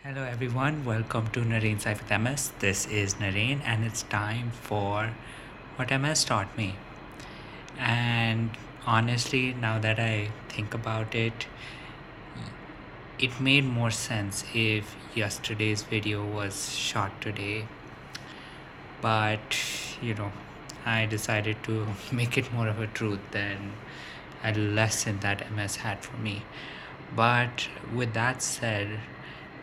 Hello everyone, welcome to Narain's Life with MS. This is Narain and it's time for what MS taught me. And honestly, now that I think about it, it made more sense if yesterday's video was shot today. But, you know, I decided to make it more of a truth than a lesson that MS had for me. But with that said,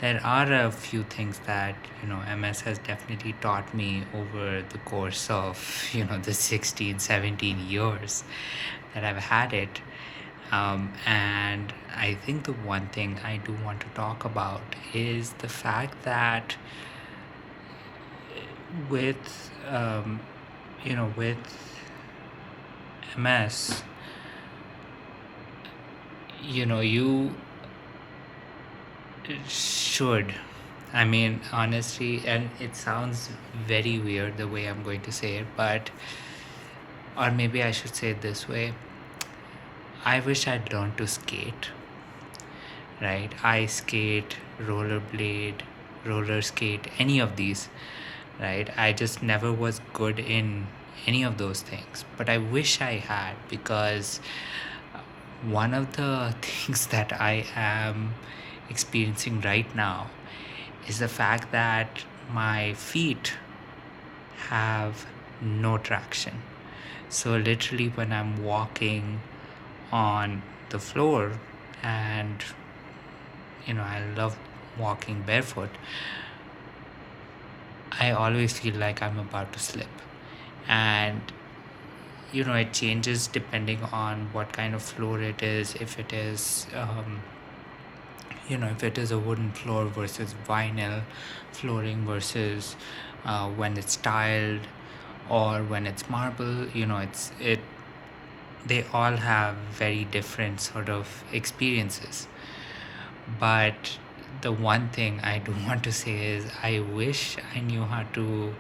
there are a few things that MS has definitely taught me over the course of the 16, 17 years that I've had it. And I think the one thing I do want to talk about is the fact that with with MS, you should. I mean, honestly, and it sounds very weird the way I'm going to say it, but, or maybe I should say it this way. I wish I'd learned to skate, right? Ice skate, rollerblade, roller skate, any of these, right? I just never was good in any of those things, but I wish I had, because one of the things that I am experiencing right now is the fact that my feet have no traction. So, literally, when I'm walking on the floor, and I love walking barefoot, I always feel like I'm about to slip. And it changes depending on what kind of floor it is. If it is if it is a wooden floor versus vinyl flooring versus when it's tiled or when it's marble, they all have very different sort of experiences. But the one thing I do want to say is I wish I knew how to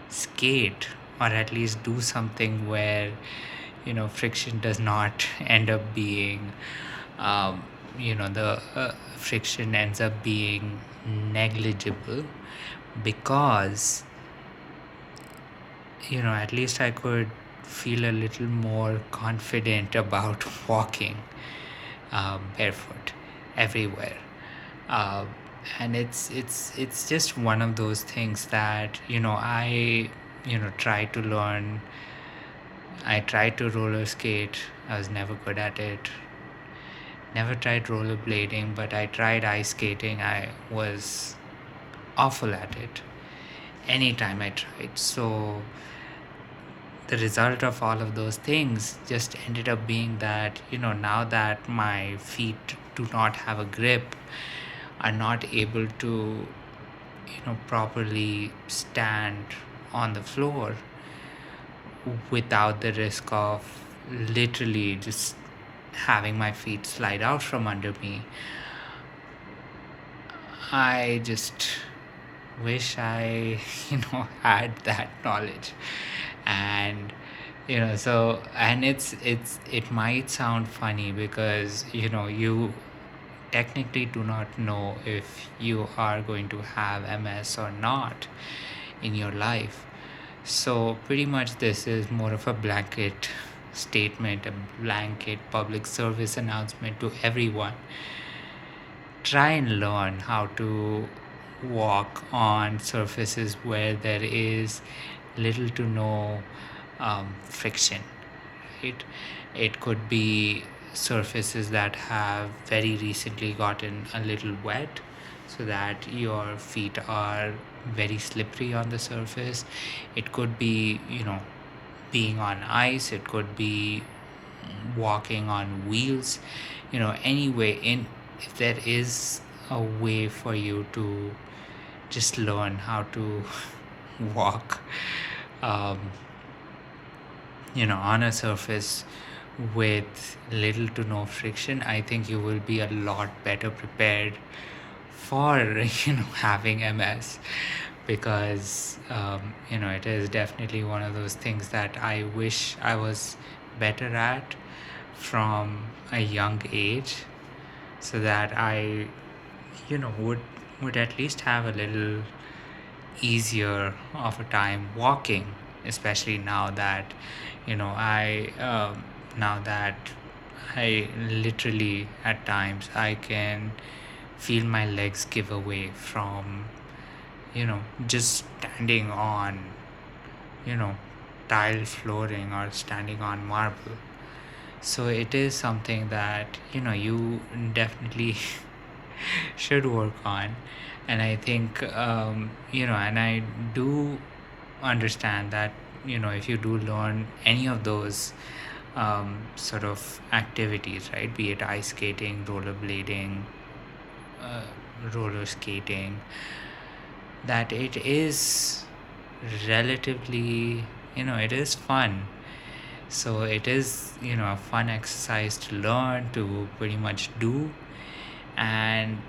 skate, or at least do something where friction does not end up being the friction ends up being negligible, because at least I could feel a little more confident about walking barefoot everywhere. uh, and it's just one of those things that I try to learn. I tried to roller skate. I was never good at it. Never tried rollerblading, but I tried ice skating. I was awful at it anytime I tried. So the result of all of those things just ended up being that now that my feet do not have a grip, are not able to properly stand on the floor without the risk of literally just having my feet slide out from under me. I just wish I had that knowledge. And it might sound funny, because you technically do not know if you are going to have MS or not in your life. So pretty much this is more of a blanket statement, a blanket public service announcement to everyone. Try and learn how to walk on surfaces where there is little to no friction, right? It could be surfaces that have very recently gotten a little wet, so that your feet are very slippery on the surface. It could be being on ice. It could be walking on wheels. Anyway, in if there is a way for you to just learn how to walk um, on a surface with little to no friction, I think you will be a lot better prepared for having MS. Because it is definitely one of those things that I wish I was better at from a young age, so that I would would at least have a little easier of a time walking, especially now that I now that I literally at times I can feel my legs give away from just standing on you know tile flooring or standing on marble. So it is something that you definitely should work on. And I think and I do understand that if you do learn any of those sort of activities, right, be it ice skating, rollerblading, uh, roller skating, that it is relatively it is fun. So it is a fun exercise to learn, to pretty much do. And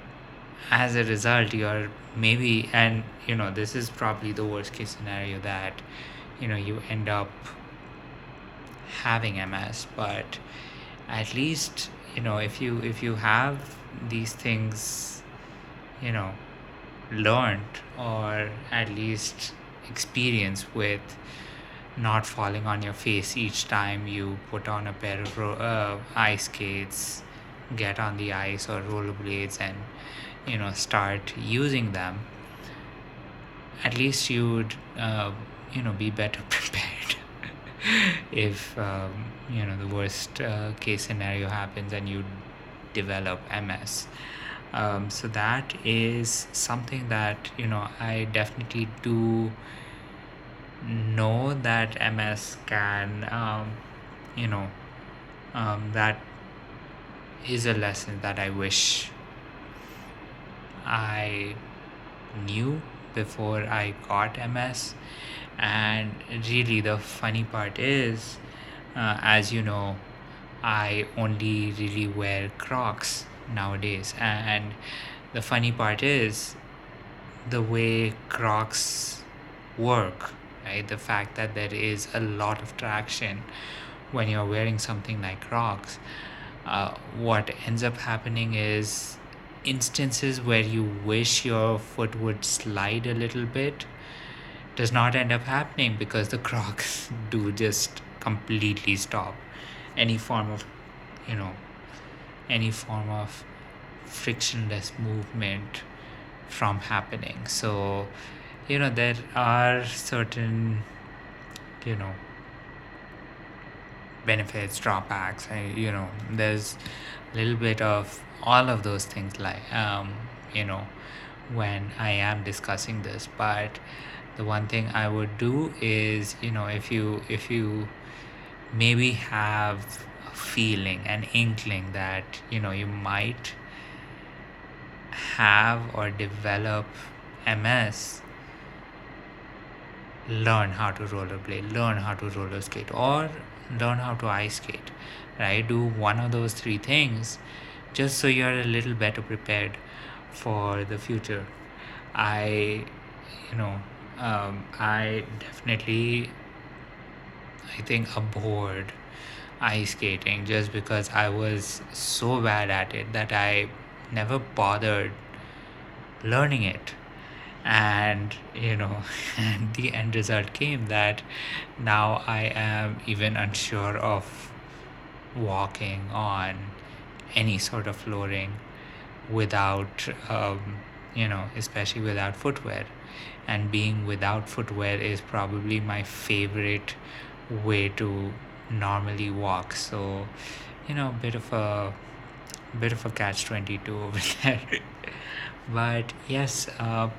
as a result, you're maybe, and this is probably the worst case scenario, that you end up having MS. But at least if you have these things you know learned, or at least experience with not falling on your face each time you put on a pair of ice skates, get on the ice or rollerblades, and start using them, at least you'd be better prepared if the worst case scenario happens and you develop MS. So that is something that I definitely do know, that MS can that is a lesson that I wish I knew before I got MS. And really, the funny part is, as you know, I only really wear Crocs nowadays. And the funny part is the way Crocs work, right? The fact that there is a lot of traction when you're wearing something like Crocs. What ends up happening is instances where you wish your foot would slide a little bit does not end up happening, because the Crocs do just completely stop any form of you know any form of frictionless movement from happening. So there are certain you know benefits, drawbacks, and there's a little bit of all of those things, like when I am discussing this. But the one thing I would do is, if you maybe have a feeling, an inkling that you might have or develop MS, learn how to rollerblade, learn how to roller skate, or learn how to ice skate, right? Do one of those three things, just so you're a little better prepared for the future. I you know I definitely, I think, abhorred ice skating just because I was so bad at it that I never bothered learning it. And and the end result came that now I am even unsure of walking on any sort of flooring without especially without footwear. And being without footwear is probably my favorite way to normally walk. So bit of a catch 22 over there. But yes,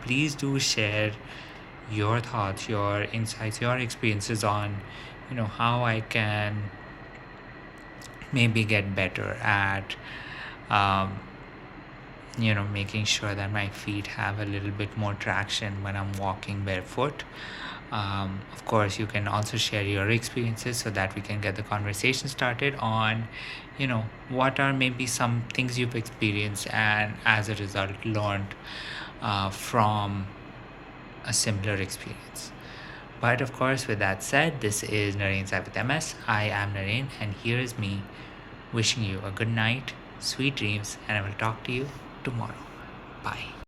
please do share your thoughts, your insights, your experiences on how I can maybe get better at making sure that my feet have a little bit more traction when I'm walking barefoot. Of course, you can also share your experiences so that we can get the conversation started on what are maybe some things you've experienced and as a result learned from a similar experience. But of course, with that said, this is Narain Sai with MS. I am Narain, and here is me wishing you a good night, sweet dreams, and I will talk to you tomorrow. Bye.